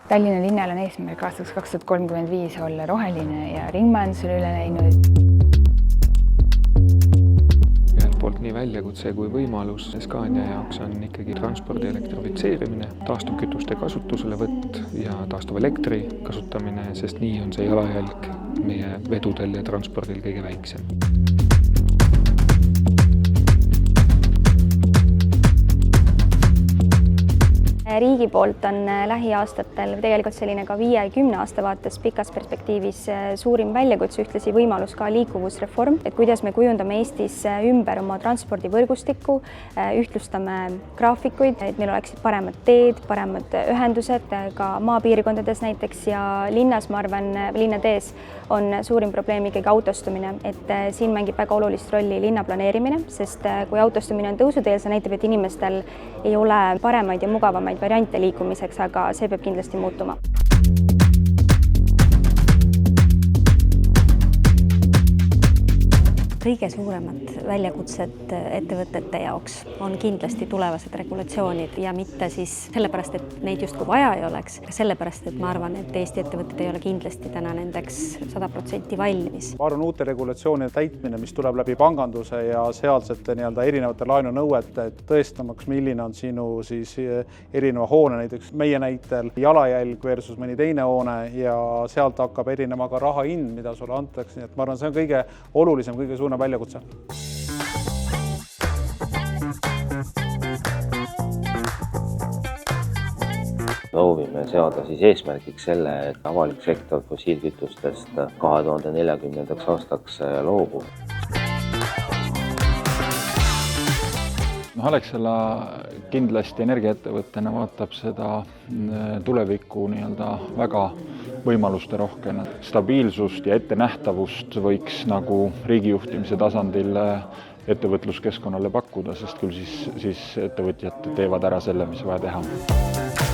Tallinna linnal on eesmärk aastaks 2035 olla roheline ja ringmajandusele üle läinud. Ühelt poolt nii väljakutse kui võimalus Scania jaoks on ikkagi transpordi elektrifitseerimine, taastuvkütuste kasutuselevõtt ja taastuvelektri kasutamine, sest nii on see jalajälg meie vedudel ja transpordil kõige väiksem. Riigi poolt on lähiaastatel tegelikult selline ka 5-10 aasta vaates pikas perspektiivis suurim väljakutse, ühtlasi võimalus ka liikuvusreform, et kuidas me kujundame Eestis ümber oma transpordivõrgustikku, ühtlustame graafikuid, et meil oleksid paremad teed, paremad ühendused ka maapiirkondades näiteks ja linnas, ma arvan, linnatees on suurim probleem ikkagi autostumine, et siin mängib väga olulist rolli linnaplaneerimine, sest kui autostumine on tõusuteel, see näitab, et inimestel ei ole paremaid ja mugavamaid variante liikumiseks, aga see peab kindlasti muutuma. Kõige suuremad väljakutsed ettevõtete jaoks on kindlasti tulevased regulatsioonid ja mitte siis sellepärast, et neid justkui vaja ei oleks, sellepärast, et ma arvan, et Eesti ettevõtted ei ole kindlasti täna nendeks 100% valmis. Ma arvan, uute regulatsioonide täitmine, mis tuleb läbi panganduse ja sealsete erinevate laenunõuete, tõestamaks, milline on sinu siis erineva hoone, näiteks meie näitel jalajälg versus mõni teine hoone ja sealt hakkab erinema ka raha hind, mida sulle antakse. Nii et ma arvan, see on kõige olulisem, kõige suurem väljakutse. Soovime seada siis eesmärgiks selle, et avalik sektor fossiilkütustest 2040. aastaks loobub. Alexela kindlasti energiaettevõttena vaatab seda tulevikku väga võimaluste rohkena. Stabiilsust ja ettenähtavust võiks nagu riigijuhtimise tasandil ettevõtluskeskkonnale pakkuda, sest küll siis ettevõtjad teevad ära selle, mis vaja teha.